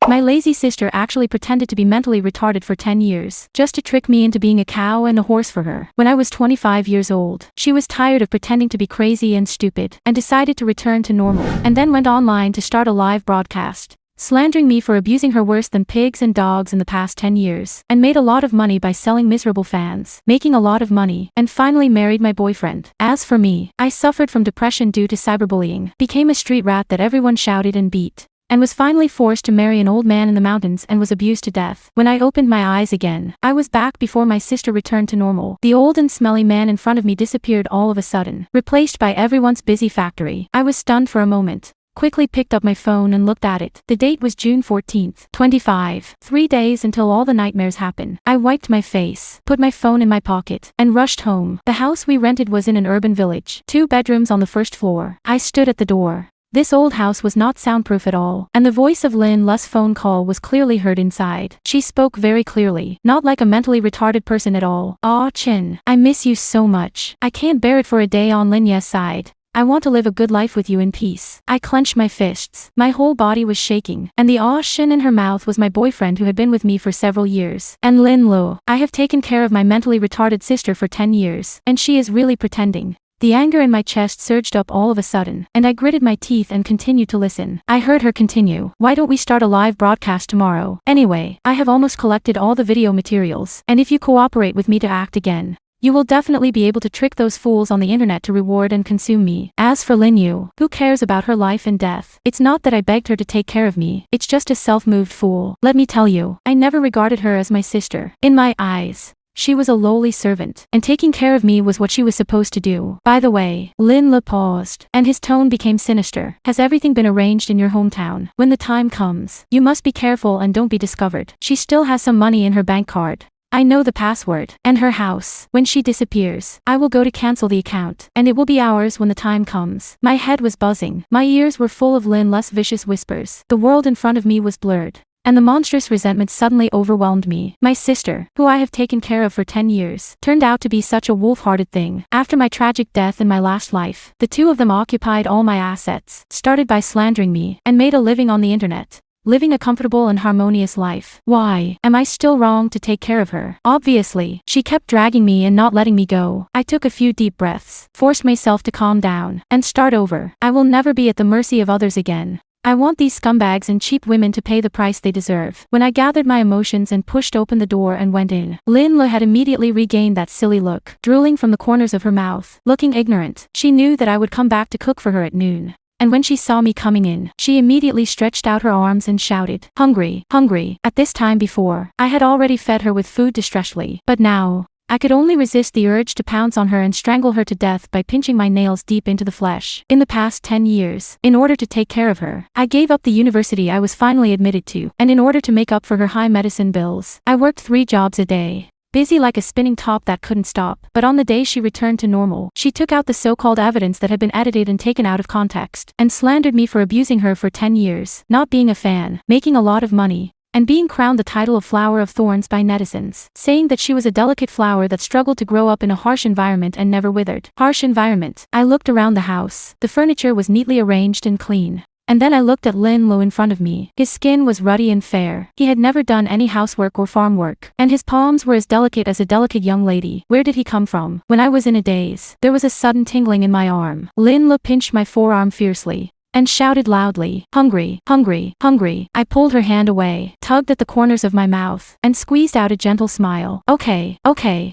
My lazy sister actually pretended to be mentally retarded for 10 years, just to trick me into being a cow and a horse for her. When I was 25 years old, she was tired of pretending to be crazy and stupid, and decided to return to normal, and then went online to start a live broadcast, slandering me for abusing her worse than pigs and dogs in the past 10 years, and made a lot of money by selling miserable fans, making a lot of money, and finally married my boyfriend. As for me, I suffered from depression due to cyberbullying, became a street rat that everyone shouted and beat, and was finally forced to marry an old man in the mountains and was abused to death. When I opened my eyes again, I was back before my sister returned to normal. The old and smelly man in front of me disappeared all of a sudden, replaced by everyone's busy factory. I was stunned for a moment, quickly picked up my phone and looked at it. The date was June 14th, 25. 3 days until all the nightmares happen. I wiped my face, put my phone in my pocket, and rushed home. The house we rented was in an urban village, 2 bedrooms on the first floor. I stood at the door. This old house was not soundproof at all, and the voice of Lin Lu's phone call was clearly heard inside. She spoke very clearly, not like a mentally retarded person at all. "Aw, Chin, I miss you so much. I can't bear it for a day on Lin Ye's side. I want to live a good life with you in peace." I clenched my fists. My whole body was shaking, and the "aw shin" in her mouth was my boyfriend who had been with me for several years. And Lin Lu, I have taken care of my mentally retarded sister for 10 years, and she is really pretending. The anger in my chest surged up all of a sudden, and I gritted my teeth and continued to listen. I heard her continue, "Why don't we start a live broadcast tomorrow? Anyway, I have almost collected all the video materials, and if you cooperate with me to act again, you will definitely be able to trick those fools on the internet to reward and consume me." As for Lin Yu, who cares about her life and death? It's not that I begged her to take care of me, it's just a self-moved fool. Let me tell you, I never regarded her as my sister. In my eyes, she was a lowly servant, and taking care of me was what she was supposed to do. By the way, Lin Lu paused, and his tone became sinister. "Has everything been arranged in your hometown? When the time comes, you must be careful and don't be discovered. She still has some money in her bank card. I know the password, and her house. When she disappears, I will go to cancel the account, and it will be ours when the time comes." My head was buzzing. My ears were full of Lin Lu's vicious whispers. The world in front of me was blurred, and the monstrous resentment suddenly overwhelmed me. My sister, who I have taken care of for 10 years, turned out to be such a wolf-hearted thing. After my tragic death in my last life, the two of them occupied all my assets, started by slandering me, and made a living on the internet, living a comfortable and harmonious life. Why am I still wrong to take care of her? Obviously, she kept dragging me and not letting me go. I took a few deep breaths, forced myself to calm down, and start over. I will never be at the mercy of others again. I want these scumbags and cheap women to pay the price they deserve. When I gathered my emotions and pushed open the door and went in, Lin Lu had immediately regained that silly look, drooling from the corners of her mouth, looking ignorant. She knew that I would come back to cook for her at noon, and when she saw me coming in, she immediately stretched out her arms and shouted, "Hungry, hungry." At this time before, I had already fed her with food distressfully, but now, I could only resist the urge to pounce on her and strangle her to death by pinching my nails deep into the flesh. In the past 10 years, in order to take care of her, I gave up the university I was finally admitted to, and in order to make up for her high medicine bills, I worked 3 jobs a day, busy like a spinning top that couldn't stop. But on the day she returned to normal, she took out the so-called evidence that had been edited and taken out of context, and slandered me for abusing her for 10 years, not being a fan, making a lot of money, and being crowned the title of Flower of Thorns by netizens, saying that she was a delicate flower that struggled to grow up in a harsh environment and never withered. Harsh environment. I looked around the house. The furniture was neatly arranged and clean. And then I looked at Lin Lu in front of me. His skin was ruddy and fair. He had never done any housework or farm work, and his palms were as delicate as a delicate young lady. Where did he come from? When I was in a daze, there was a sudden tingling in my arm. Lin Lu pinched my forearm fiercely, and shouted loudly, "Hungry, hungry, hungry." I pulled her hand away, tugged at the corners of my mouth, and squeezed out a gentle smile. Okay,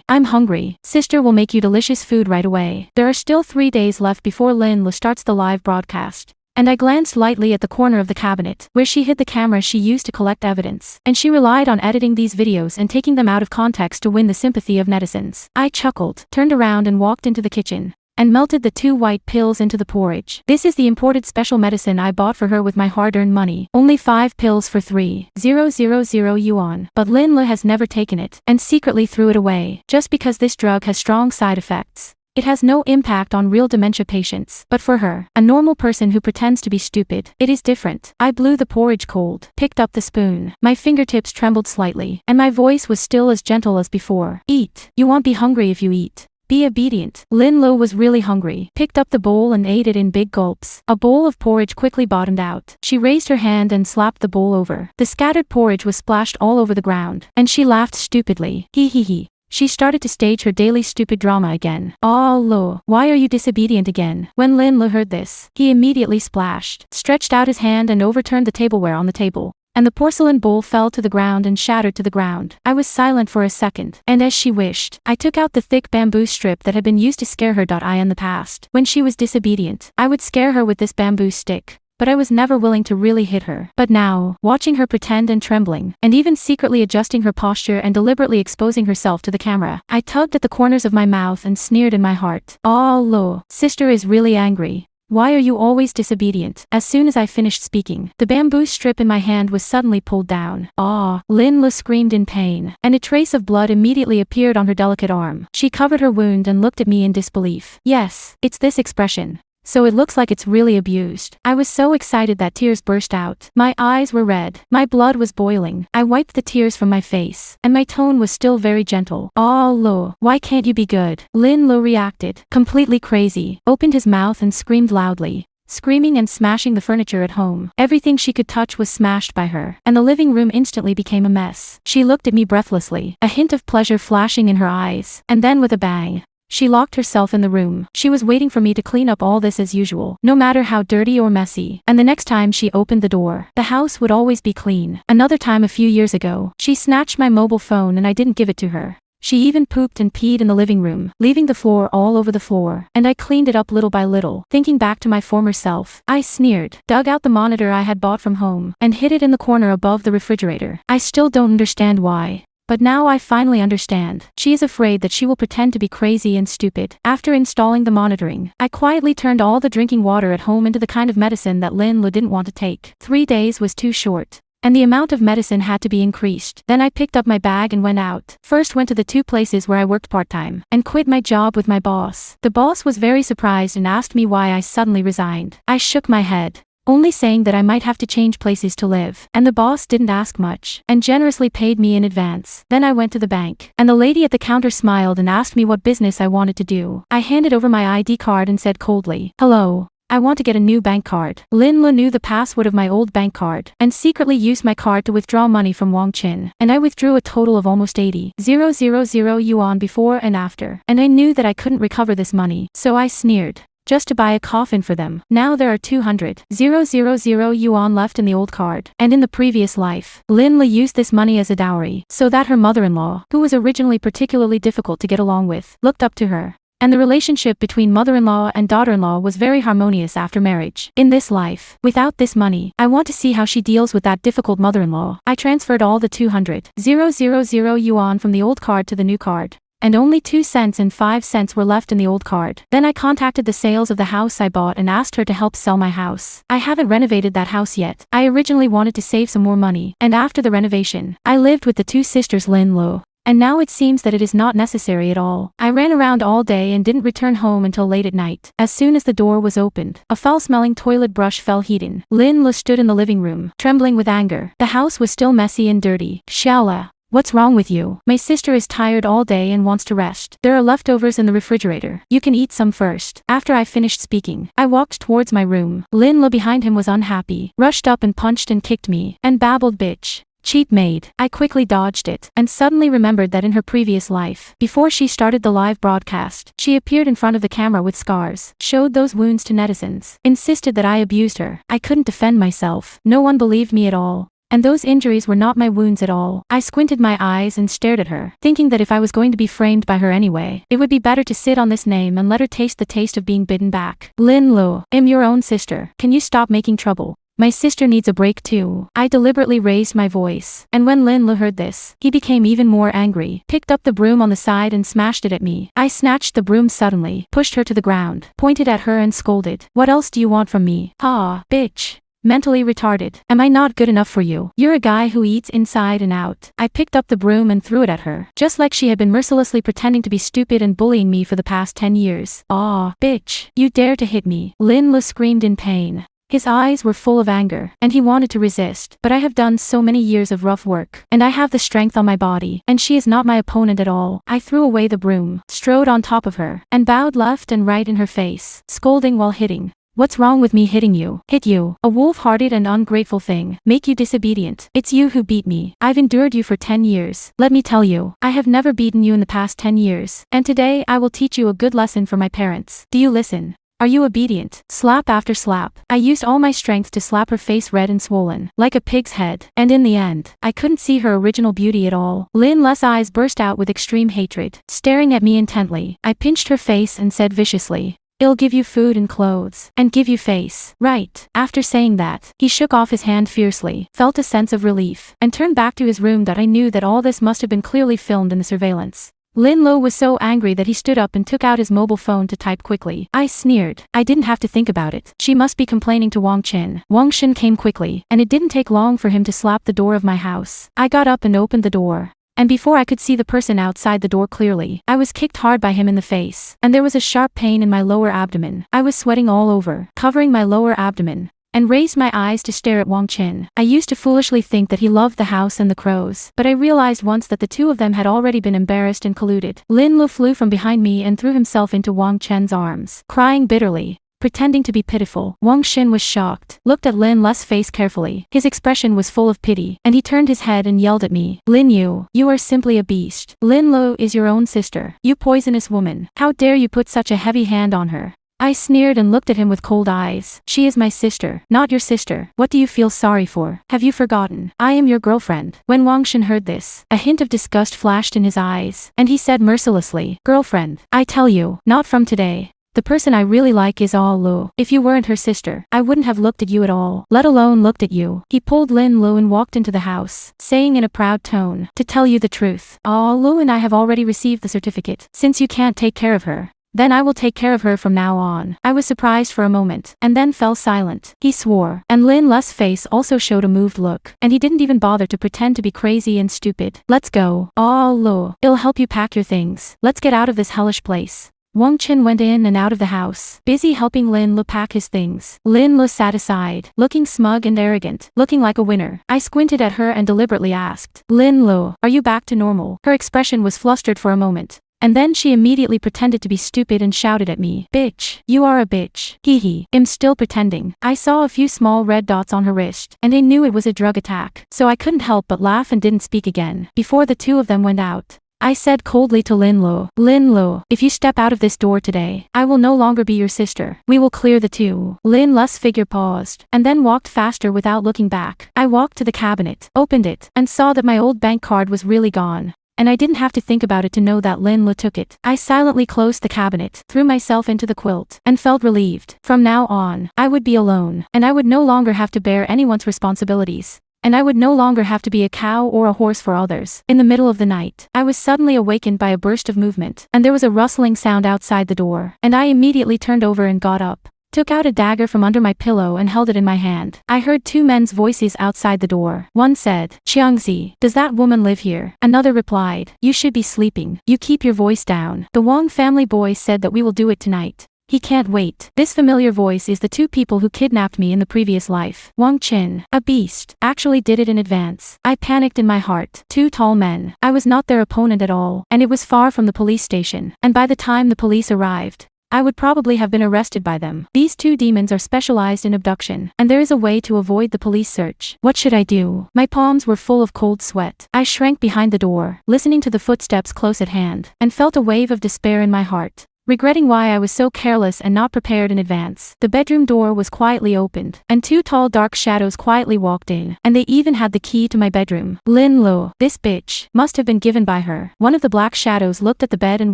I'm hungry. Sister will make you delicious food right away." There are still 3 days left before Lin Lu starts the live broadcast, and I glanced lightly at the corner of the cabinet, where she hid the camera she used to collect evidence, and she relied on editing these videos and taking them out of context to win the sympathy of netizens. I chuckled, turned around and walked into the kitchen, and melted the 2 white pills into the porridge. This is the imported special medicine I bought for her with my hard-earned money. Only 5 pills for 3,000 yuan. But Lin Lu has never taken it, and secretly threw it away, just because this drug has strong side effects. It has no impact on real dementia patients, but for her, a normal person who pretends to be stupid, it is different. I blew the porridge cold, picked up the spoon. My fingertips trembled slightly, and my voice was still as gentle as before. "Eat. You won't be hungry if you eat. Be obedient. Lin Lo was really hungry, picked up the bowl and ate it in big gulps. A bowl of porridge quickly bottomed out. She raised her hand and slapped the bowl over. The scattered porridge was splashed all over the ground, and she laughed stupidly. Hee hee hee. She started to stage her daily stupid drama again. "Ah Lo, why are you disobedient again?" When Lin Lo heard this, he immediately splashed, stretched out his hand and overturned the tableware on the table, and the porcelain bowl fell to the ground and shattered to the ground. I was silent for a second, and as she wished, I took out the thick bamboo strip that had been used to scare her. I in the past, when she was disobedient, I would scare her with this bamboo stick, but I was never willing to really hit her. But now, watching her pretend and trembling, and even secretly adjusting her posture and deliberately exposing herself to the camera, I tugged at the corners of my mouth and sneered in my heart. "Ah Lo, sister is really angry. Why are you always disobedient?" As soon as I finished speaking, the bamboo strip in my hand was suddenly pulled down. "Ah!" Lin Lo screamed in pain, and a trace of blood immediately appeared on her delicate arm. She covered her wound and looked at me in disbelief. "Yes, it's this expression. So it looks like it's really abused." I was so excited that tears burst out. My eyes were red. My blood was boiling. I wiped the tears from my face, and my tone was still very gentle. "Ah Lo, why can't you be good?" Lin Lo reacted, completely crazy, opened his mouth and screamed loudly, screaming and smashing the furniture at home. Everything she could touch was smashed by her, and the living room instantly became a mess. She looked at me breathlessly, a hint of pleasure flashing in her eyes, and then with a bang, she locked herself in the room. She was waiting for me to clean up all this as usual, no matter how dirty or messy. And the next time she opened the door, the house would always be clean. Another time a few years ago, she snatched my mobile phone and I didn't give it to her. She even pooped and peed in the living room, leaving the floor all over the floor. And I cleaned it up little by little. Thinking back to my former self, I sneered, dug out the monitor I had bought from home, and hid it in the corner above the refrigerator. I still don't understand why. But now I finally understand. She is afraid that she will pretend to be crazy and stupid. After installing the monitoring, I quietly turned all the drinking water at home into the kind of medicine that Lin Lo didn't want to take. 3 days was too short, and the amount of medicine had to be increased. Then I picked up my bag and went out. First went to the 2 places where I worked part-time, and quit my job with my boss. The boss was very surprised and asked me why I suddenly resigned. I shook my head, only saying that I might have to change places to live, and the boss didn't ask much, and generously paid me in advance. Then I went to the bank, and the lady at the counter smiled and asked me what business I wanted to do. I handed over my ID card and said coldly, "Hello, I want to get a new bank card." Lin Lo knew the password of my old bank card, and secretly used my card to withdraw money from Wang Qin, and I withdrew a total of almost 80,000 yuan before and after, and I knew that I couldn't recover this money, so I sneered, just to buy a coffin for them. Now there are 200,000 yuan left in the old card. And in the previous life, Lin Lo used this money as a dowry, so that her mother-in-law, who was originally particularly difficult to get along with, looked up to her. And the relationship between mother-in-law and daughter-in-law was very harmonious after marriage. In this life, without this money, I want to see how she deals with that difficult mother-in-law. I transferred all the 200,000 yuan from the old card to the new card, and only 2 cents and 5 cents were left in the old card. Then I contacted the sales of the house I bought and asked her to help sell my house. I haven't renovated that house yet. I originally wanted to save some more money, and after the renovation, I lived with the 2 sisters Lin Lo. And now it seems that it is not necessary at all. I ran around all day and didn't return home until late at night. As soon as the door was opened, a foul-smelling toilet brush fell heated. Lin Lo stood in the living room, trembling with anger. The house was still messy and dirty. "Xiaola, what's wrong with you? My sister is tired all day and wants to rest. There are leftovers in the refrigerator. You can eat some first." After I finished speaking, I walked towards my room. Lin Lo behind him was unhappy, rushed up and punched and kicked me, and babbled, "Bitch. Cheap maid." I quickly dodged it, and suddenly remembered that in her previous life, before she started the live broadcast, she appeared in front of the camera with scars, showed those wounds to netizens, insisted that I abused her. I couldn't defend myself. No one believed me at all. And those injuries were not my wounds at all. I squinted my eyes and stared at her, thinking that if I was going to be framed by her anyway, it would be better to sit on this name and let her taste the taste of being bitten back. "Lin Lo, I'm your own sister. Can you stop making trouble? My sister needs a break too." I deliberately raised my voice, and when Lin Lo heard this, he became even more angry, picked up the broom on the side and smashed it at me. I snatched the broom suddenly, pushed her to the ground, pointed at her and scolded, "What else do you want from me? Ha, bitch. Mentally retarded. Am I not good enough for you? You're a guy who eats inside and out." I picked up the broom and threw it at her, just like she had been mercilessly pretending to be stupid and bullying me for the past 10 years. "Aw, bitch. You dare to hit me." Lin Lo screamed in pain. His eyes were full of anger, and he wanted to resist, but I have done so many years of rough work, and I have the strength on my body, and she is not my opponent at all. I threw away the broom, strode on top of her, and bowed left and right in her face, scolding while hitting. What's wrong with me hitting you? Hit you, a wolf-hearted and ungrateful thing, make you disobedient. It's you who beat me. I've endured you for 10 years. Let me tell you, I have never beaten you in the past 10 years, and today I will teach you a good lesson for my parents. Do you listen? Are you obedient? Slap after slap. I used all my strength to slap her face red and swollen, like a pig's head, and in the end, I couldn't see her original beauty at all. Lin's eyes burst out with extreme hatred, staring at me intently. I pinched her face and said viciously, "I'll give you food and clothes, and give you face." Right. After saying that, he shook off his hand fiercely, felt a sense of relief, and turned back to his room. That I knew that all this must have been clearly filmed in the surveillance. Lin Lo was so angry that he stood up and took out his mobile phone to type quickly. I sneered. I didn't have to think about it. She must be complaining to Wang Qin. Wang Qin came quickly, and it didn't take long for him to slap the door of my house. I got up and opened the door. And before I could see the person outside the door clearly, I was kicked hard by him in the face, and there was a sharp pain in my lower abdomen. I was sweating all over, covering my lower abdomen, and raised my eyes to stare at Wang Qin. I used to foolishly think that he loved the house and the crows, but I realized once that the two of them had already been embarrassed and colluded. Lin Lu flew from behind me and threw himself into Wang Chen's arms, crying bitterly, pretending to be pitiful. Wang Qin was shocked, looked at Lin Lu's face carefully. His expression was full of pity, and he turned his head and yelled at me, "Lin Yu, you are simply a beast. Lin Lu is your own sister. You poisonous woman. How dare you put such a heavy hand on her?" I sneered and looked at him with cold eyes. "She is my sister, not your sister. What do you feel sorry for? Have you forgotten? I am your girlfriend." When Wang Qin heard this, a hint of disgust flashed in his eyes, and he said mercilessly, "Girlfriend, I tell you, not from today. The person I really like is Ah Lu. If you weren't her sister, I wouldn't have looked at you at all, let alone looked at you." He pulled Lin Lu and walked into the house, saying in a proud tone, "To tell you the truth, Ah Lu and I have already received the certificate. Since you can't take care of her, then I will take care of her from now on." I was surprised for a moment, and then fell silent. He swore, and Lin Lu's face also showed a moved look, and he didn't even bother to pretend to be crazy and stupid. "Let's go. Ah Lu, I'll help you pack your things. Let's get out of this hellish place." Wang Qin went in and out of the house, busy helping Lin Lu pack his things. Lin Lu sat aside, looking smug and arrogant, looking like a winner. I squinted at her and deliberately asked, "Lin Lu, are you back to normal?" Her expression was flustered for a moment, and then she immediately pretended to be stupid and shouted at me, "Bitch, you are a bitch. Hee. I'm still pretending." I saw a few small red dots on her wrist, and I knew it was a drug attack, so I couldn't help but laugh and didn't speak again. Before the two of them went out, I said coldly to Lin Lu, "Lin Lu, if you step out of this door today, I will no longer be your sister. We will clear the two." Lin Lu's figure paused, and then walked faster without looking back. I walked to the cabinet, opened it, and saw that my old bank card was really gone. And I didn't have to think about it to know that Lin Lu took it. I silently closed the cabinet, threw myself into the quilt, and felt relieved. From now on, I would be alone, and I would no longer have to bear anyone's responsibilities. And I would no longer have to be a cow or a horse for others. In the middle of the night, I was suddenly awakened by a burst of movement, and there was a rustling sound outside the door, and I immediately turned over and got up, took out a dagger from under my pillow and held it in my hand. I heard two men's voices outside the door. One said, "Xiangzi, does that woman live here?" Another replied, "You should be sleeping. You keep your voice down. The Wang family boy said that we will do it tonight. He can't wait." This familiar voice is the two people who kidnapped me in the previous life. Wang Qin, a beast, actually did it in advance. I panicked in my heart. Two tall men. I was not their opponent at all, and it was far from the police station. And by the time the police arrived, I would probably have been arrested by them. These two demons are specialized in abduction, and there is a way to avoid the police search. What should I do? My palms were full of cold sweat. I shrank behind the door, listening to the footsteps close at hand, and felt a wave of despair in my heart, regretting why I was so careless and not prepared in advance. The bedroom door was quietly opened, and two tall dark shadows quietly walked in, and they even had the key to my bedroom. Lin Lu, this bitch, must have been given by her. One of the black shadows looked at the bed and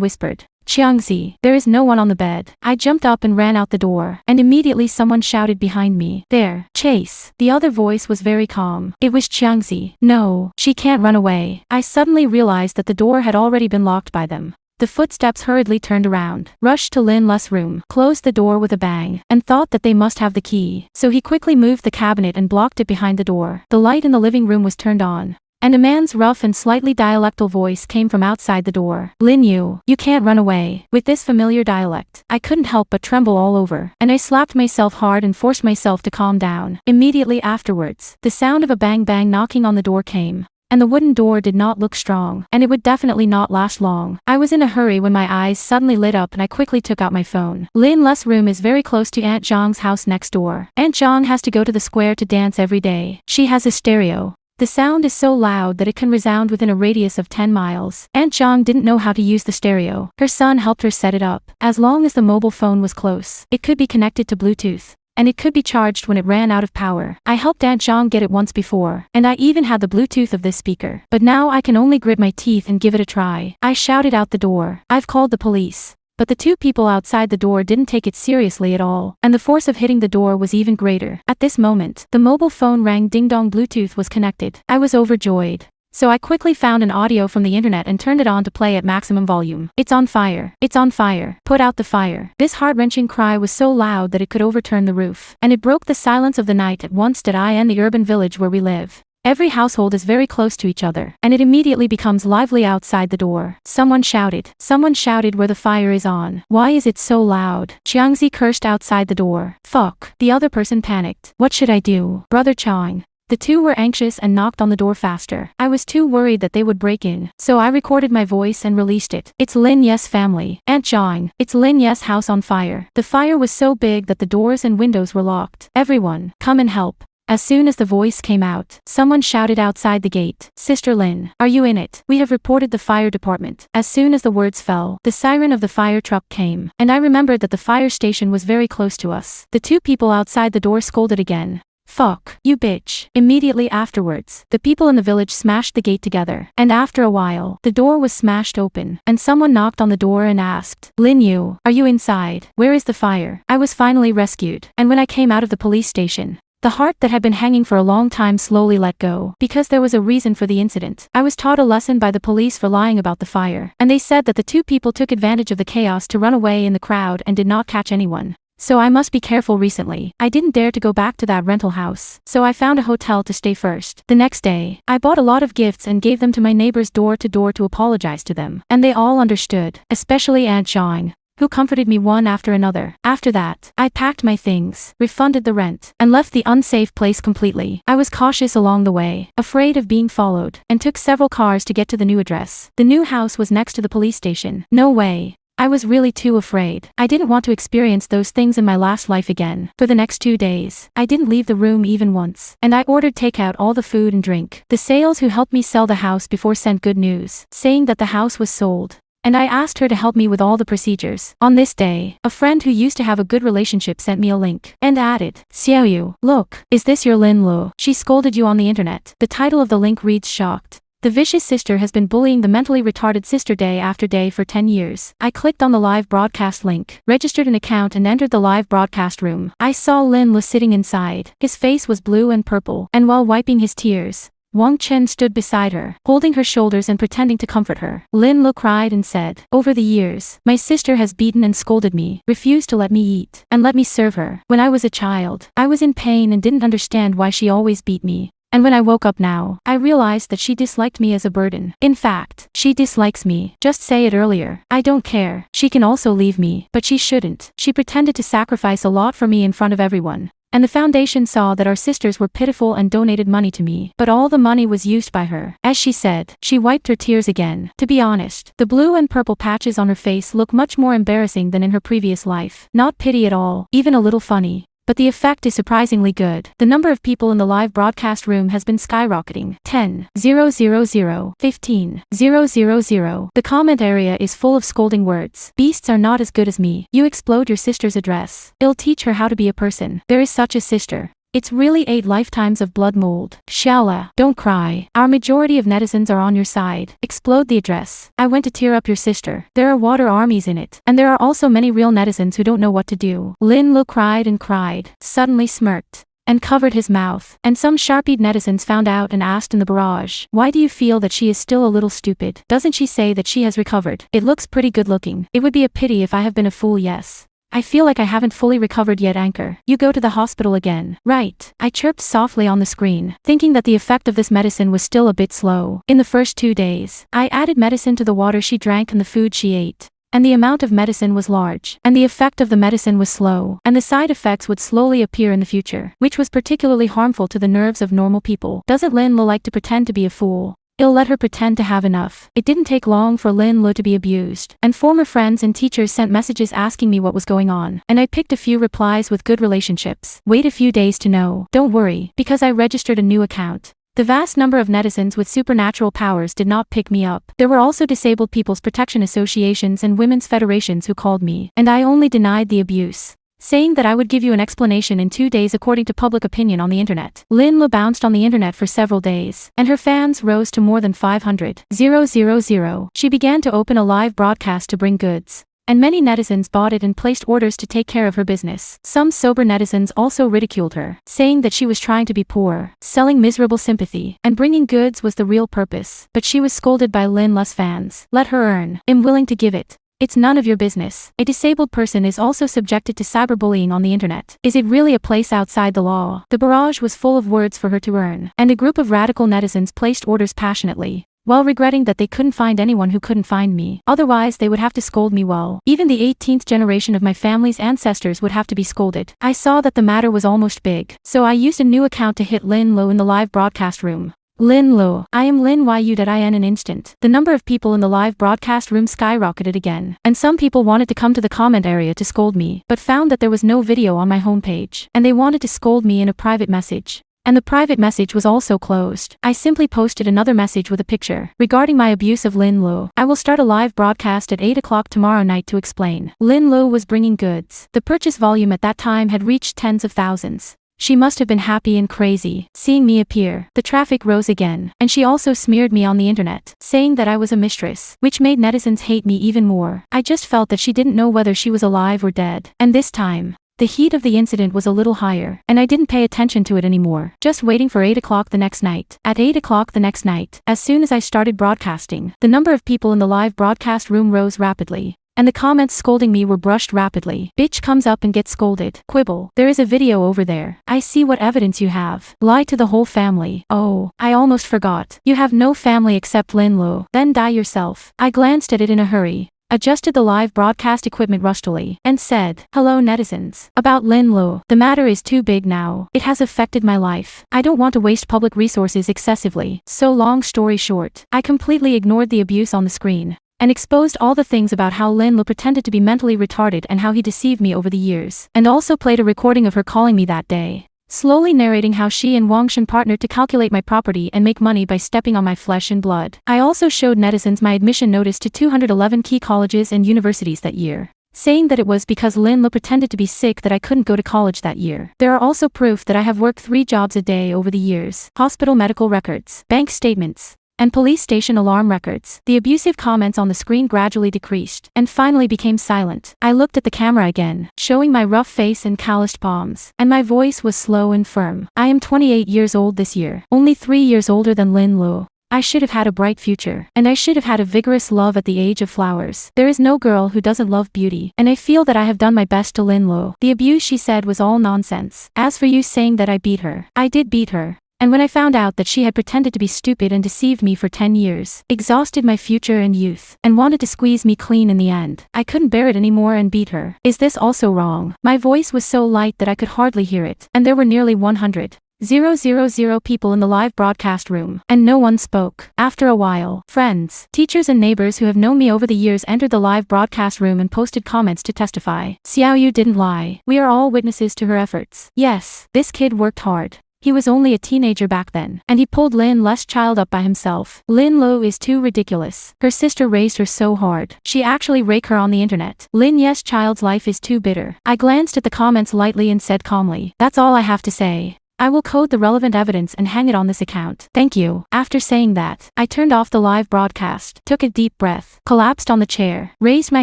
whispered, "Xiangzi, there is no one on the bed." I jumped up and ran out the door, and immediately someone shouted behind me, "There, Chase." The other voice was very calm. It was Xiangzi. No, she can't run away. I suddenly realized that the door had already been locked by them. The footsteps hurriedly turned around, rushed to Lin Lu's room, closed the door with a bang, and thought that they must have the key. So he quickly moved the cabinet and blocked it behind the door. The light in the living room was turned on, and a man's rough and slightly dialectal voice came from outside the door. Lin you can't run away. With this familiar dialect, I couldn't help but tremble all over, and I slapped myself hard and forced myself to calm down. Immediately afterwards, the sound of a bang bang knocking on the door came. And the wooden door did not look strong, and it would definitely not last long. I was in a hurry when my eyes suddenly lit up and I quickly took out my phone. Lin Lu's room is very close to Aunt Zhang's house next door. Aunt Zhang has to go to the square to dance every day. She has a stereo. The sound is so loud that it can resound within a radius of 10 miles. Aunt Zhang didn't know how to use the stereo. Her son helped her set it up. As long as the mobile phone was close, it could be connected to Bluetooth. And it could be charged when it ran out of power. I helped Aunt Zhang get it once before, and I even had the Bluetooth of this speaker. But now I can only grit my teeth and give it a try. I shouted out the door. I've called the police. But the two people outside the door didn't take it seriously at all, and the force of hitting the door was even greater. At this moment, the mobile phone rang ding-dong. Bluetooth was connected. I was overjoyed. So I quickly found an audio from the internet and turned it on to play at maximum volume. It's on fire. It's on fire. Put out the fire. This heart-wrenching cry was so loud that it could overturn the roof. And it broke the silence of the night at once. I in the urban village where we live. Every household is very close to each other, and it immediately becomes lively outside the door. Someone shouted. Someone shouted where the fire is on. Why is it so loud? Jiangzi cursed outside the door. Fuck. The other person panicked. What should I do? Brother Chang. The two were anxious and knocked on the door faster. I was too worried that they would break in, so I recorded my voice and released it. It's Lin Ye's family. Aunt Zhang. It's Lin Ye's house on fire. The fire was so big that the doors and windows were locked. Everyone, come and help. As soon as the voice came out, someone shouted outside the gate, Sister Lin, are you in it? We have reported the fire department. As soon as the words fell, the siren of the fire truck came, and I remembered that the fire station was very close to us. The two people outside the door scolded again. Fuck, you bitch. Immediately afterwards, the people in the village smashed the gate together, and after a while, the door was smashed open, and someone knocked on the door and asked, Lin Yu, are you inside? Where is the fire? I was finally rescued, and when I came out of the police station, the heart that had been hanging for a long time slowly let go, because there was a reason for the incident. I was taught a lesson by the police for lying about the fire, and they said that the two people took advantage of the chaos to run away in the crowd and did not catch anyone. So I must be careful recently. I didn't dare to go back to that rental house, so I found a hotel to stay first. The next day, I bought a lot of gifts and gave them to my neighbors door to apologize to them, and they all understood, especially Aunt Zhang, who comforted me one after another. After that, I packed my things, refunded the rent, and left the unsafe place completely. I was cautious along the way, afraid of being followed, and took several cars to get to the new address. The new house was next to the police station. No way. I was really too afraid. I didn't want to experience those things in my last life again. For the next 2 days, I didn't leave the room even once, and I ordered takeout all the food and drink. The sales who helped me sell the house before sent good news, saying that the house was sold. And I asked her to help me with all the procedures. On this day, a friend who used to have a good relationship sent me a link, and added, Xiaoyu, look, is this your Lin Lu? She scolded you on the internet. The title of the link reads shocked. The vicious sister has been bullying the mentally retarded sister day after day for 10 years. I clicked on the live broadcast link, registered an account and entered the live broadcast room. I saw Lin Lu sitting inside. His face was blue and purple, and while wiping his tears, Wang Chen stood beside her, holding her shoulders and pretending to comfort her. Lin Lu cried and said, over the years, my sister has beaten and scolded me, refused to let me eat, and let me serve her. When I was a child, I was in pain and didn't understand why she always beat me. And when I woke up now, I realized that she disliked me as a burden. In fact, she dislikes me. Just say it earlier. I don't care. She can also leave me, but she shouldn't. She pretended to sacrifice a lot for me in front of everyone. And the foundation saw that our sisters were pitiful and donated money to me, but all the money was used by her. As she said, she wiped her tears again. To be honest, the blue and purple patches on her face look much more embarrassing than in her previous life. Not pity at all, even a little funny. But the effect is surprisingly good. The number of people in the live broadcast room has been skyrocketing. 10, 000, 15, 000. The comment area is full of scolding words. Beasts are not as good as me. You explode your sister's address. It'll teach her how to be a person. There is such a sister. It's really 8 lifetimes of blood mold. Xiaola, don't cry. Our majority of netizens are on your side. Explode the address. I went to tear up your sister. There are water armies in it. And there are also many real netizens who don't know what to do. Lin Lu cried and cried, suddenly smirked, and covered his mouth. And some sharp-eyed netizens found out and asked in the barrage, why do you feel that she is still a little stupid? Doesn't she say that she has recovered? It looks pretty good looking. It would be a pity if I have been a fool, yes. I feel like I haven't fully recovered yet. Anchor. You go to the hospital again. Right. I chirped softly on the screen, thinking that the effect of this medicine was still a bit slow. In the first 2 days, I added medicine to the water she drank and the food she ate. And the amount of medicine was large, and the effect of the medicine was slow, and the side effects would slowly appear in the future, which was particularly harmful to the nerves of normal people. Doesn't Lin Lo like to pretend to be a fool? I'll let her pretend to have enough. It didn't take long for Lin Lo to be abused, and former friends and teachers sent messages asking me what was going on, and I picked a few replies with good relationships. Wait a few days to know. Don't worry, because I registered a new account. The vast number of netizens with supernatural powers did not pick me up. There were also disabled people's protection associations and women's federations who called me, and I only denied the abuse, saying that I would give you an explanation in 2 days according to public opinion on the internet. Lin Lo bounced on the internet for several days, and her fans rose to more than 500,000. She began to open a live broadcast to bring goods, and many netizens bought it and placed orders to take care of her business. Some sober netizens also ridiculed her, saying that she was trying to be poor, selling miserable sympathy, and bringing goods was the real purpose. But she was scolded by Lin Lo's fans. Let her earn. I'm willing to give it. It's none of your business. A disabled person is also subjected to cyberbullying on the internet. Is it really a place outside the law? The barrage was full of words for her to earn, and a group of radical netizens placed orders passionately, while regretting that they couldn't find anyone who couldn't find me. Otherwise they would have to scold me well. Even the 18th generation of my family's ancestors would have to be scolded. I saw that the matter was almost big, so I used a new account to hit Lin Lo in the live broadcast room. Lin Lo, I am Lin Yu. In an instant, the number of people in the live broadcast room skyrocketed again, and some people wanted to come to the comment area to scold me, but found that there was no video on my homepage, and they wanted to scold me in a private message. And the private message was also closed. I simply posted another message with a picture regarding my abuse of Lin Lo. I will start a live broadcast at 8 o'clock tomorrow night to explain. Lin Lo was bringing goods. The purchase volume at that time had reached tens of thousands. She must have been happy and crazy, seeing me appear. The traffic rose again, and she also smeared me on the internet, saying that I was a mistress, which made netizens hate me even more. I just felt that she didn't know whether she was alive or dead. And this time, the heat of the incident was a little higher, and I didn't pay attention to it anymore, just waiting for 8 o'clock the next night. At 8 o'clock the next night, as soon as I started broadcasting, the number of people in the live broadcast room rose rapidly, and the comments scolding me were brushed rapidly. Bitch comes up and gets scolded. Quibble. There is a video over there. I see what evidence you have. Lie to the whole family. Oh, I almost forgot. You have no family except Lin Lo. Then die yourself. I glanced at it in a hurry, adjusted the live broadcast equipment rustily, and said, hello netizens. About Lin Lo, the matter is too big now. It has affected my life. I don't want to waste public resources excessively. So long story short, I completely ignored the abuse on the screen, and exposed all the things about how Lin Lo pretended to be mentally retarded and how he deceived me over the years, and also played a recording of her calling me that day, slowly narrating how she and Wang Shen partnered to calculate my property and make money by stepping on my flesh and blood. I also showed netizens my admission notice to 211 key colleges and universities that year, saying that it was because Lin Lo pretended to be sick that I couldn't go to college that year. There are also proof that I have worked 3 jobs a day over the years, hospital medical records, bank statements, and police station alarm records. The abusive comments on the screen gradually decreased, and finally became silent. I looked at the camera again, showing my rough face and calloused palms, and my voice was slow and firm. I am 28 years old this year, only 3 years older than Lin Lo. I should have had a bright future, and I should have had a vigorous love at the age of flowers. There is no girl who doesn't love beauty, and I feel that I have done my best to Lin Lo. The abuse she said was all nonsense. As for you saying that I beat her, I did beat her. And when I found out that she had pretended to be stupid and deceived me for 10 years, exhausted my future and youth, and wanted to squeeze me clean in the end, I couldn't bear it anymore and beat her. Is this also wrong? My voice was so light that I could hardly hear it, and there were nearly 100,000 people in the live broadcast room, and no one spoke. After a while, friends, teachers and neighbors who have known me over the years entered the live broadcast room and posted comments to testify. Xiaoyu didn't lie. We are all witnesses to her efforts. Yes, this kid worked hard. He was only a teenager back then, and he pulled Lin Lo's child up by himself. Lin Lo is too ridiculous. Her sister raised her so hard. She actually raked her on the internet. Lin Ye's child's life is too bitter. I glanced at the comments lightly and said calmly, that's all I have to say. I will code the relevant evidence and hang it on this account. Thank you. After saying that, I turned off the live broadcast, took a deep breath, collapsed on the chair, raised my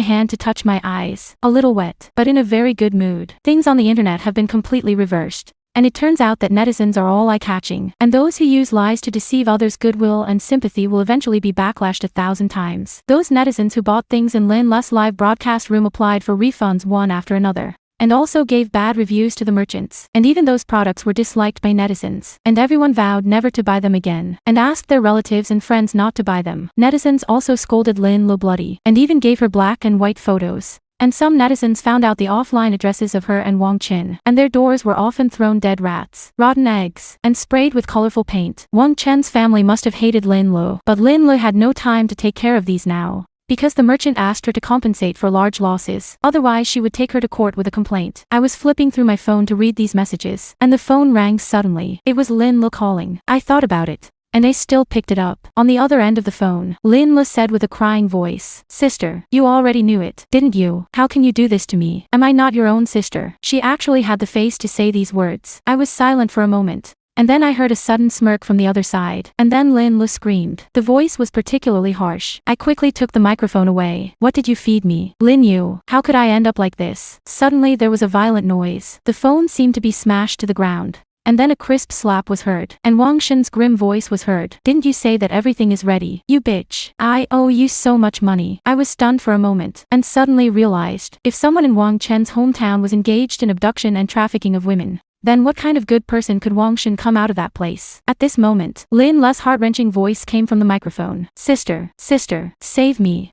hand to touch my eyes, a little wet, but in a very good mood. Things on the internet have been completely reversed. And it turns out that netizens are all eye-catching, and those who use lies to deceive others' goodwill and sympathy will eventually be backlashed 1,000 times. Those netizens who bought things in Lin Lu's live broadcast room applied for refunds one after another, and also gave bad reviews to the merchants. And even those products were disliked by netizens, and everyone vowed never to buy them again, and asked their relatives and friends not to buy them. Netizens also scolded Lin Lu bloody, and even gave her black and white photos. And some netizens found out the offline addresses of her and Wang Chen, and their doors were often thrown dead rats, rotten eggs, and sprayed with colorful paint. Wang Chen's family must have hated Lin Lu, but Lin Lu had no time to take care of these now, because the merchant asked her to compensate for large losses, otherwise she would take her to court with a complaint. I was flipping through my phone to read these messages, and the phone rang suddenly. It was Lin Lu calling. I thought about it, and I still picked it up. On the other end of the phone, Lin Lu said with a crying voice, "Sister, you already knew it, didn't you? How can you do this to me? Am I not your own sister?" She actually had the face to say these words. I was silent for a moment, and then I heard a sudden smirk from the other side, and then Lin Lu screamed. The voice was particularly harsh. I quickly took the microphone away. "What did you feed me? Lin Yu, how could I end up like this?" Suddenly there was a violent noise. The phone seemed to be smashed to the ground, and then a crisp slap was heard, and Wang Shen's grim voice was heard. "Didn't you say that everything is ready, you bitch? I owe you so much money." I was stunned for a moment, and suddenly realized, if someone in Wang Chen's hometown was engaged in abduction and trafficking of women, then what kind of good person could Wang Shen come out of that place? At this moment, Lin Lu's heart-wrenching voice came from the microphone. "Sister, sister, save me,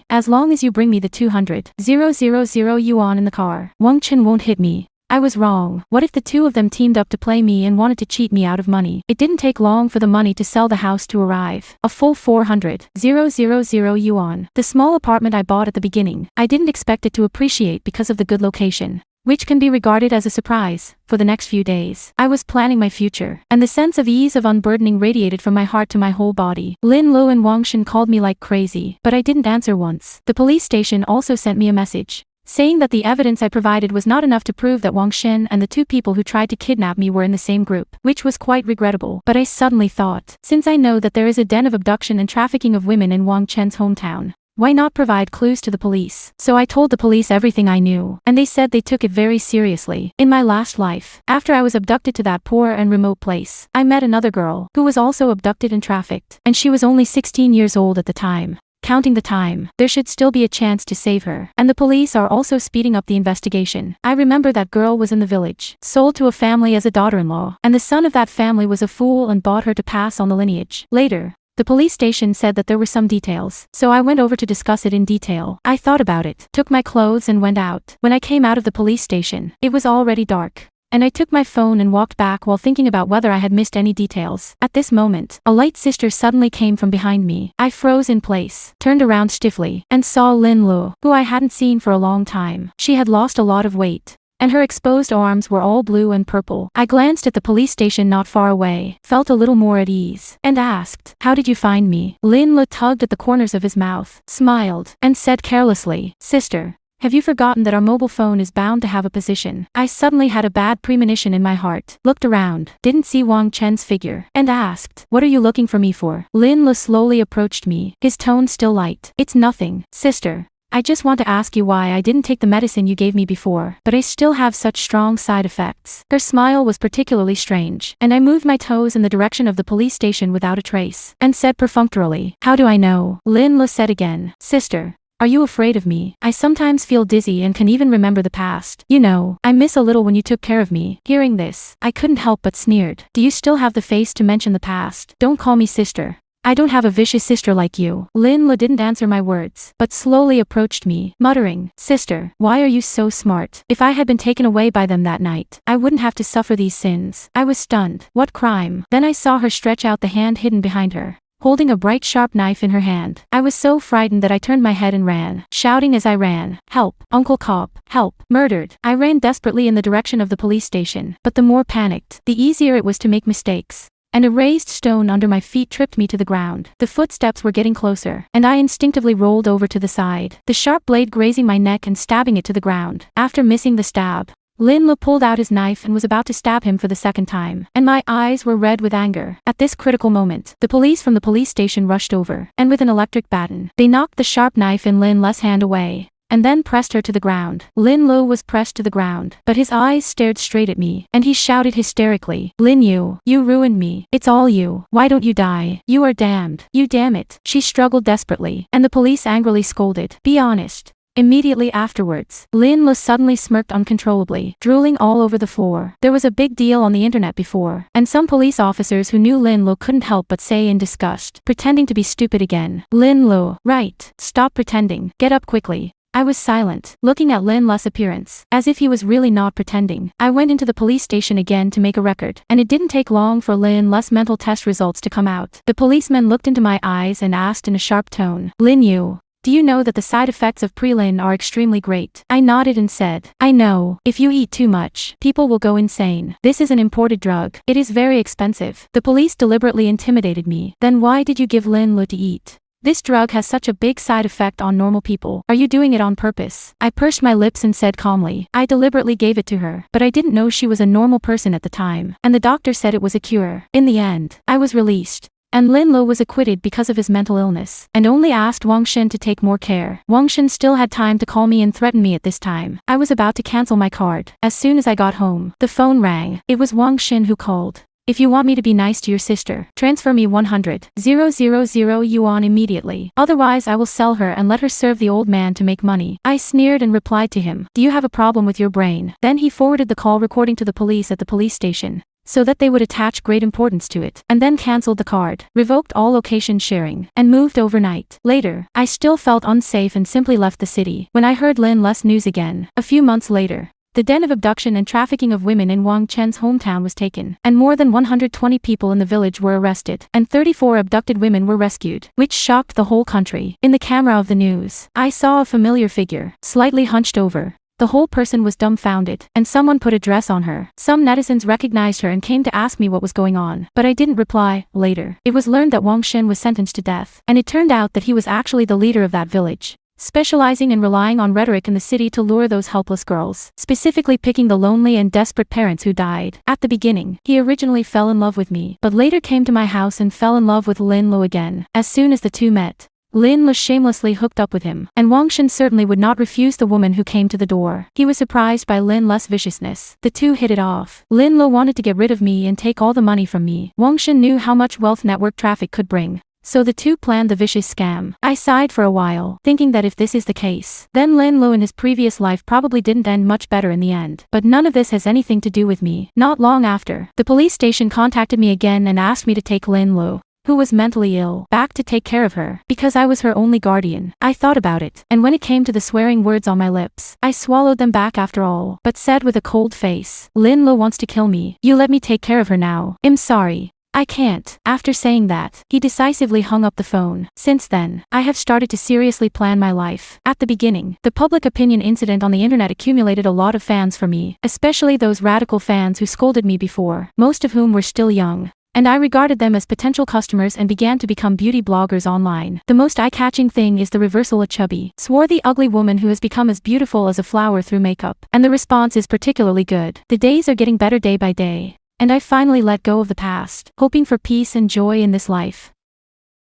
as long as you bring me the 200,000 yuan in the car. Wang Chen won't hit me. I was wrong. What if the two of them teamed up to play me and wanted to cheat me out of money?" It didn't take long for the money to sell the house to arrive. A full 400,000 yuan. The small apartment I bought at the beginning, I didn't expect it to appreciate because of the good location, which can be regarded as a surprise. For the next few days, I was planning my future, and the sense of ease of unburdening radiated from my heart to my whole body. Lin Lu and Wang Shen called me like crazy, but I didn't answer once. The police station also sent me a message, saying that the evidence I provided was not enough to prove that Wang Shen and the two people who tried to kidnap me were in the same group, which was quite regrettable. But I suddenly thought, since I know that there is a den of abduction and trafficking of women in Wang Chen's hometown, why not provide clues to the police? So I told the police everything I knew, and they said they took it very seriously. In my last life, after I was abducted to that poor and remote place, I met another girl, who was also abducted and trafficked, and she was only 16 years old at the time. Counting the time, there should still be a chance to save her, and the police are also speeding up the investigation. I remember that girl was in the village, sold to a family as a daughter-in-law, and the son of that family was a fool and bought her to pass on the lineage. Later, the police station said that there were some details, so I went over to discuss it in detail. I thought about it, took my clothes and went out. When I came out of the police station, it was already dark, and I took my phone and walked back while thinking about whether I had missed any details. At this moment, a light sister suddenly came from behind me. I froze in place, turned around stiffly, and saw Lin Lu, who I hadn't seen for a long time. She had lost a lot of weight, and her exposed arms were all blue and purple. I glanced at the police station not far away, felt a little more at ease, and asked, "How did you find me?" Lin Lu tugged at the corners of his mouth, smiled, and said carelessly, "Sister, have you forgotten that our mobile phone is bound to have a position?" I suddenly had a bad premonition in my heart, looked around, didn't see Wang Chen's figure, and asked, "What are you looking for me for?" Lin Lu slowly approached me, his tone still light. "It's nothing, sister. I just want to ask you why I didn't take the medicine you gave me before, but I still have such strong side effects." Her smile was particularly strange, and I moved my toes in the direction of the police station without a trace, and said perfunctorily, "How do I know?" Lin Lu said again, "Sister, are you afraid of me? I sometimes feel dizzy and can even remember the past. You know, I miss a little when you took care of me." Hearing this, I couldn't help but sneered. "Do you still have the face to mention the past? Don't call me sister. I don't have a vicious sister like you." Lin Lu didn't answer my words, but slowly approached me, muttering, "Sister, why are you so smart? If I had been taken away by them that night, I wouldn't have to suffer these sins." I was stunned. What crime? Then I saw her stretch out the hand hidden behind her, holding a bright sharp knife in her hand. I was so frightened that I turned my head and ran, shouting as I ran, "Help, Uncle Cop, help, murdered." I ran desperately in the direction of the police station, but the more panicked, the easier it was to make mistakes, and a raised stone under my feet tripped me to the ground. The footsteps were getting closer, and I instinctively rolled over to the side, the sharp blade grazing my neck and stabbing it to the ground. After missing the stab, Lin Lu pulled out his knife and was about to stab him for the second time, and my eyes were red with anger. At this critical moment, the police from the police station rushed over, and with an electric baton, they knocked the sharp knife in Lin Lu's hand away, and then pressed her to the ground. Lin Lo was pressed to the ground, but his eyes stared straight at me, and he shouted hysterically, Lin Yu, you ruined me. It's all you. Why don't you die? You are damned. You damn it. She struggled desperately, and the police angrily scolded. Be honest. Immediately afterwards, Lin Lo suddenly smirked uncontrollably, drooling all over the floor. There was a big deal on the internet before, and some police officers who knew Lin Lo couldn't help but say in disgust, pretending to be stupid again. Lin Lo, right, stop pretending, get up quickly. I was silent, looking at Lin Lo's appearance, as if he was really not pretending. I went into the police station again to make a record, and it didn't take long for Lin Lo's mental test results to come out. The policeman looked into my eyes and asked in a sharp tone, Lin Yu, do you know that the side effects of Prelin are extremely great? I nodded and said, I know. If you eat too much, people will go insane. This is an imported drug. It is very expensive. The police deliberately intimidated me. Then why did you give Lin Lo to eat? This drug has such a big side effect on normal people. Are you doing it on purpose? I pursed my lips and said calmly, I deliberately gave it to her, but I didn't know she was a normal person at the time, and the doctor said it was a cure. In the end, I was released. And Lin Lo was acquitted because of his mental illness, and only asked Wang Shen to take more care. Wang Shen still had time to call me and threaten me at this time. I was about to cancel my card. As soon as I got home, the phone rang. It was Wang Shen who called. If you want me to be nice to your sister, transfer me 100,000 yuan immediately. Otherwise I will sell her and let her serve the old man to make money. I sneered and replied to him, do you have a problem with your brain? Then he forwarded the call recording to the police at the police station, so that they would attach great importance to it, and then cancelled the card, revoked all location sharing, and moved overnight. Later, I still felt unsafe and simply left the city. When I heard Lin Lo's news again, a few months later, the den of abduction and trafficking of women in Wang Chen's hometown was taken, and more than 120 people in the village were arrested, and 34 abducted women were rescued, which shocked the whole country. In the camera of the news, I saw a familiar figure, slightly hunched over. The whole person was dumbfounded, and someone put a dress on her. Some netizens recognized her and came to ask me what was going on, but I didn't reply. Later, it was learned that Wang Shen was sentenced to death, and it turned out that he was actually the leader of that village, specializing in relying on rhetoric in the city to lure those helpless girls, specifically picking the lonely and desperate parents who died. At the beginning, he originally fell in love with me, but later came to my house and fell in love with Lin Lo again. As soon as the two met, Lin Lo shamelessly hooked up with him, and Wang Shen certainly would not refuse the woman who came to the door. He was surprised by Lin Lo's viciousness. The two hit it off. Lin Lo wanted to get rid of me and take all the money from me. Wang Shen knew how much wealth network traffic could bring, so the two planned the vicious scam. I sighed for a while, thinking that if this is the case, then Lin Lo in his previous life probably didn't end much better in the end. But none of this has anything to do with me. Not long after, the police station contacted me again and asked me to take Lin Lo, who was mentally ill, back to take care of her, because I was her only guardian. I thought about it, and when it came to the swearing words on my lips, I swallowed them back after all, but said with a cold face, Lin Lo wants to kill me. You let me take care of her now. I'm sorry. I can't. After saying that, he decisively hung up the phone. Since then, I have started to seriously plan my life. At the beginning, the public opinion incident on the internet accumulated a lot of fans for me, especially those radical fans who scolded me before, most of whom were still young, and I regarded them as potential customers and began to become beauty bloggers online. The most eye-catching thing is the reversal: a chubby, swarthy, ugly woman who has become as beautiful as a flower through makeup. And the response is particularly good. The days are getting better day by day, and I finally let go of the past, hoping for peace and joy in this life.